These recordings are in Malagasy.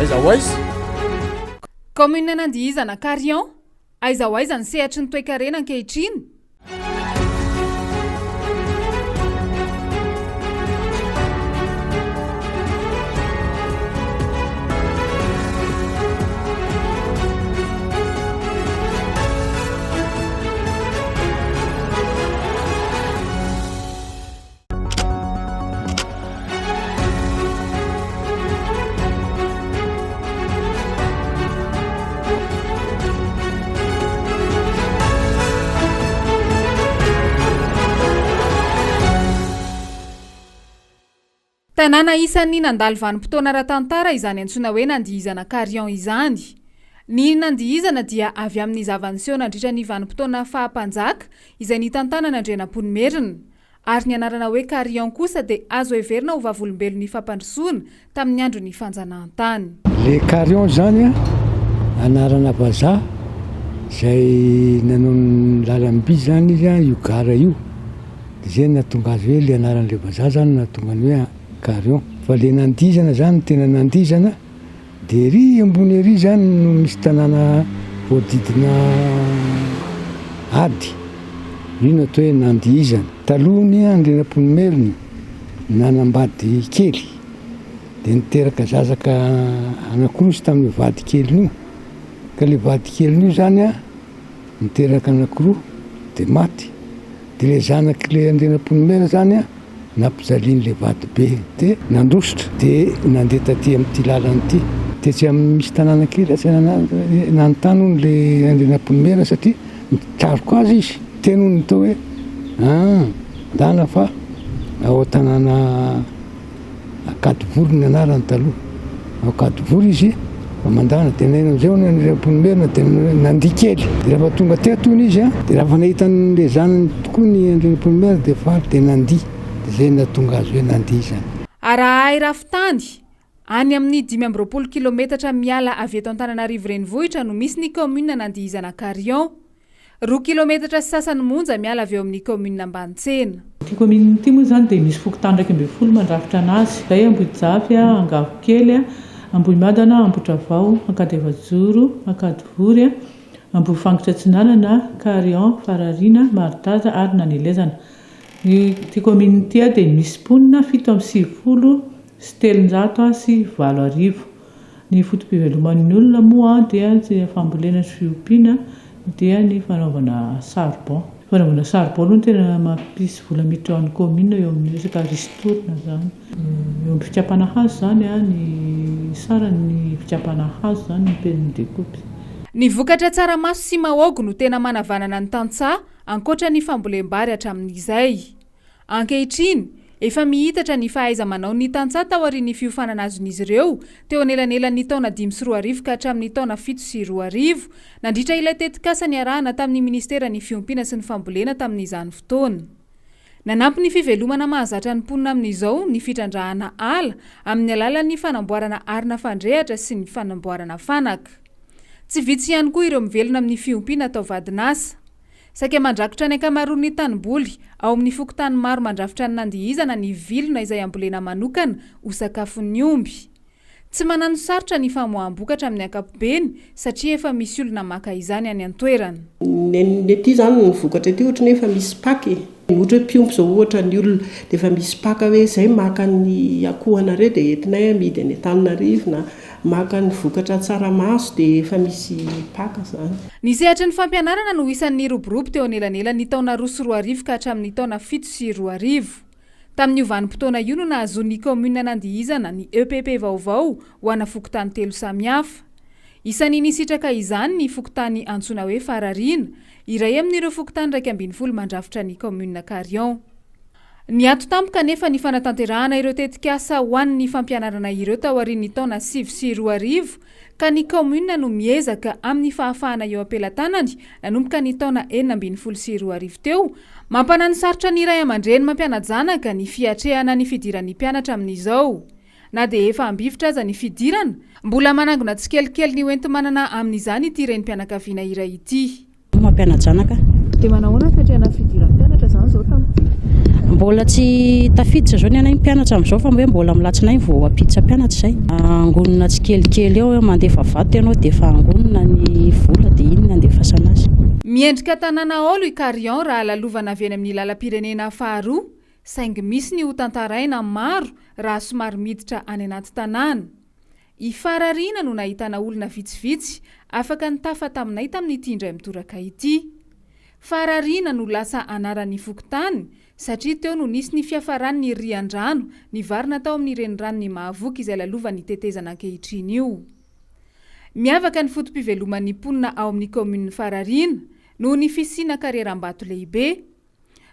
aiza ho aiza commune nandihizana Carion aiza ho aiza ny sehatry ny toe-karena ankehitriny. Tanàna isan'ny nandalo vanim-potoana ara-tantara izany antsoina hoe nandihizana Carion izany. Ny nandihizana dia avy amin'ny zavaniseho nandritra ny vanim-potoana fahampanjaka izay nitantana nandrenam-ponimerina. Ary ny anarana hoe Carion kosa dia azo heverina ho vavolombelon'ny fampandrosoana tamin'ny andro ny fanjanahantany. Le Carion zany anarana vazaha izay nanao ny lalam-by zany izy io gara io. Dia zay nahatonga azy hoe le anaran'le vazaha zany nahatonga ny hoe Carion. Fa le nandihizana zany tena nandihizana dia ery ambony ery zany no misy tanàna voadidina ady. Io no atao hoe nandihizana. Talohany andrenam-ponimerina nanambady kely dia niteraka zazaka anankiroa tamin'ny vady kely io. Ka le vady kely io zany niteraka anankiroa dia maty. Dia le zanaky le andrenam-ponimerina zany nampijalian'le vady be dia nandrosotra dia nandeha taty amin'ity lalana ity. Tetsy amin'ny misy tanàna kely tsy nanontany hono le andrenam-ponimerina satria mitraroko azy izy. Teny hono tao hoe dana fa ao tanàna Akadivory ny anarany taloha. Ao Akadivory izy mandana dia naina amin'izay hono andrenam-ponimerina dia nandihy kely. Dia rehefa tonga teto hono izy dia rehefa nahitan'le zanany tokoa ny andrenam-ponimerina dia faly dia nandihy. Zay nahatonga azy hoe nandihizana. Arahay rafitany any amin'ny 5 kilometatra miala avy eto Antananarivo renivohitra no misy ny commune nandihizana Carion. 2 kilometatra sy sasany monja miala avy eo amin'ny commune Ambanintsena. Ity commune ity moa zany dia misy fokontany 20 mandrafitra anazy. Zay Ambojafy, Angavokely, Ambohimadana, Ambotravao, Ankadivajoro, Akadivory, Ambohifagnitra Tsinanana, Carion, Fararina, Maridaza ary Nanelezana. Ity commune ity dia misy mponina 770 sy 300 sy 400. Ny fotom-piveloman'ny olona moa dia tsy fambolena sy fiompiana dia ny fanaovana charbon. Fanaovana charbon no tena mampisy vola miditra ao amin'ny commune eo amin'ny resaka ristourna zany. Eo amin'ny fitsapana hazo zany ny sarany fitsapana hazo zany ny peniny découpe. Ny vokatra tsaramaso sy mahôgo no tena manavanana ny tantsaha ankoatra ny fambolem-bary hatramin'izay. Ankehitriny efa mihitatra ny fahaiza-manao ny tantsaha tao aorian'ny fiofanana azon'izy ireo teo anelanelan'ny taona 5 ka hatramin'ny taona 7 nandritra ilay tetikasa niarahana tamin'ny ministera ny fiompiana sy ny fambolena tamin'izany fotoana. Nanampy ny fivelomana mahazatra ny mponina amin'izao ny fitrandrahana ala amin'ny alalan'ny fanamboarana arina fandrehatra sy ny fanamboarana fanaka. Tsy vitsy ihany koa ireo mivelona amin'ny fiompiana tao vadinasa. Saika mandrakotra ny ankamaroan'ny tanimboly ao amin'ny fokotany maro mandrafitra ny nandihizana ny vilona izay ambolena manokana ho sakafon'ny omby. Tsy manano sarotra ny famoaham-bokatra amin'ny ankapobeny satria efa misy olona maka izany any an-toerana. Nety zany ny vokatra ity ohatra efa misy paky. Ohatra hoe mpiompy zao ohatra ny olona dia efa misy paka hoe izay maka ny akohana ireo dia entinay amidy any Antananarivo na maka ny vokatra tsaramaso dia efa misy paka zany. Ny sehatry ny fampianarana no isan'ny roborobo teo anelanelan'ny taona 2 sy 2000 ka hatramin'ny taona 7 sy 2000. Tamin'ny vanim-potoana io no nahazon'ny commune nandihizana ny EPP vaovao ho ana fokotany 3 samihafa. Isan'ny nisitraka izany ny fokotany antsoina hoe Fararina, iray amin'ireo fokotany 12 mandrafitra ny commune Carion. Ny ato tampoka nefa ny fanatanterahana ireo tetikasa ho an'ny fampianarana ireo tao aorian'ny taona 7 sy 2000 ka ny commune no miezaka amin'ny fahafahana eo ampelantanany nanomboka ny taona 19 sy 2000 teo mampanany sarotra ny ray aman-dreny mampiana-janaka ny fiatrehana ny fidiran'ny mpianatra amin'izao. Na dia efa ambivitra aza ny fidirana, mbola manangona tsikelikely ny hoenti-manana amin'izany ity renim-pianakaviana iray ity. Mampiana-janaka. Dia manahoana fiatrehana fidiran'ny mpianatra zany zao tamiko? mbola tsy tafiditra zao ny anay mpianatra amin'izao fa hoe mbola milatsinainy vao ampiditra mpianatra izay. Angonina tsy kelikely eo mandefa vato ianao dia efa angonina ny vola dia iny no andefasana azy. Miendrika tanàna Olo i Carion raha lalovana avy any amin'ny lalam-pirenena faharoa, saingy misy ny ho tantaraina maro raha somary miditra any anaty tanàna. I Fararina no nahitana olona vitsivitsy afaka nitafa taminay tamin'ity indray mitoraka ity. Fararina no lasa anaran'ny fokontany satria teo no nisy ny fiafaran'ny rian-drano nivarina tao amin'ny renirano ny Mahavoky izay lalovan'ny tetezana ankehitriny io. Miavaka ny fotom-piveloman'ny mponina ao amin'ny komuniny Fararina noho ny fisiana kareram-bato lehibe.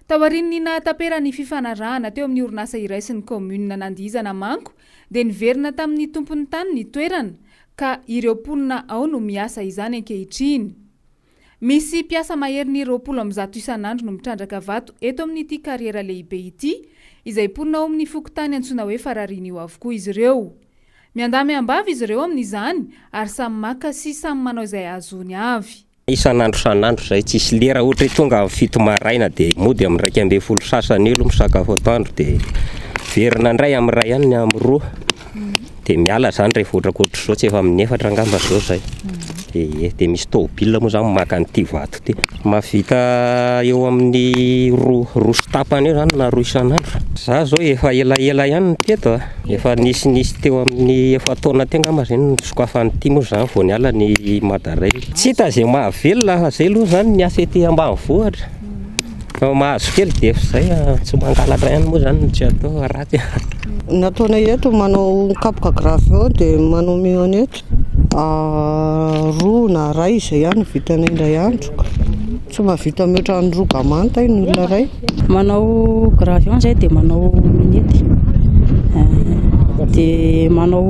Taorian'ny nahataperan'ny fifanarahana teo amin'ny orinasa iray sy ny komunina nandihizana manko dia niverina tamin'ny tompon'ny tany ny toerana ka ireo mponina ao no miasa izany ankehitriny. Misy piasa maherin'ny 20 isan'andro no mitrandraka vato eto amin'ity kariera lehibe ity izay mponina ao amin'ny fokontany antsoina hoe Fararina io avokoa izy ireo. Miandamy ambavy izy ireo amin'izany ary samy maka sy samy manao izay azony avy. Isan'andro zay tsisy lera ohatra tonga amin'ny 7 maraina dia mody amin'ny 12 sasany elo misakafo atoandro dia verina indray amin'ny ray ihany amin'ny 2 dia miala zany rehefa ohatrakoatra zao tsy efa amin'ny 4 angamba zao zay. Dia misy tôbila moa zany maka an'ity vato ty mavita eo amin'ny 2 tapany eo zany na 2 isan'andro. Za zao efa elaela ihany teto efa nisy teo amin'ny efa taona teo angamba zany sokafan'ity moa zany vao niala ny madaray. Tsy hita zay mahavelona fa zay aloha zany ny asa ety ambanivohitra. Mahazo kely dia zay tsy mangalatra ihany moa zany tsy atao ratsy. Nataonay eto manao kapoka gravion dia manao mionety 2 na ray izay ihany vitanay indray andro. Tsy mahavita mihoatra ny 2 gamanta ny olona ray. Manao gravion zay dia manao minety dia manao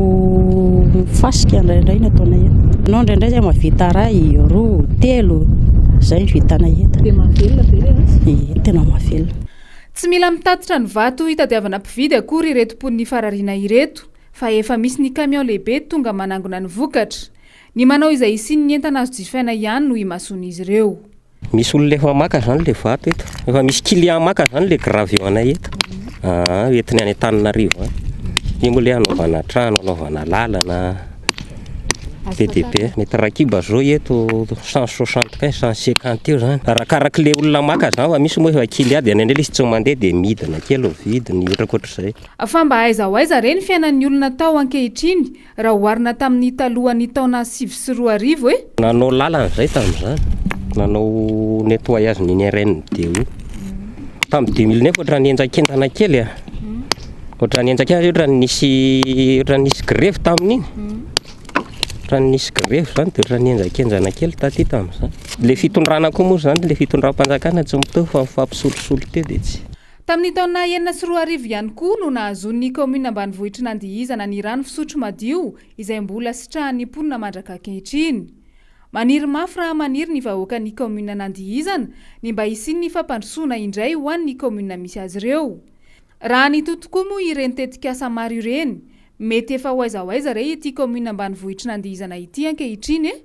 fasika indraindray nataonay eto. Anao indraindray zay mahavita ray 2 3 zay ny vitanay eto. Dia mahavelona be tena mahavelona. Tsy mila mitatitra ny vato hitadiavana mpividy akory ireto mponiny Fararina ireto fa efa misy ny kamion lehibe tonga manangona ny vokatra. Ny manao izay isiny ny entana azo jifaina ihany no imason'izy ireo. Misy olona efa maka zany le vato eto. Efa misy client maka zany le gravionay eto. Entiny any Antananarivo. Io moa le anaovana trano, anaovana lalana. PDP mety rakiba zao eto 165 150 eo zany. Arakaraka le olona maka zany fa misy moa efa client dia nendrely izy tsy mandeha dia midina kely vidiny ohatrakoatra izay. Fa mba aiza ho aiza reny fiainan'ny olona tao ankehitriny raha oharina tamin'ny talohan'ny taona 2004 e? Nanao lalana zay tamin'izany. Nanao nettoyage ny RN dia io. Tamin'ny 2009 ohatrany nienjakendana kely ohatrany nienjakendana ohatrany nisy grève tamin'iny. Raha nisy grève zany dia ohatrany nienjakenjana kely taty tamin'izany. Le fitondrana koa moa zany le fitondram-panjakana tsy mitovy fa mifampisolosolon teo dia tsy. Tamin'ny taona 2004 ihany koa no nahazon'ny komuna ambanivohitra nandihizana ny rano fisotro madio izay mbola sitrahan'ny mponina mandraka ankehitriny. Maniry mafy raha maniry ny vahoakan'ny komuna nandihizana ny mba hisiany ny fampandrosoana indray ho an'ny komuna misy azy ireo. Raha ny totokoa moa ireny tetikasa maro ireny mety efa ho aiza ho aiza re ity komuna ambanivohitra nandihizana ity ankehitriny e?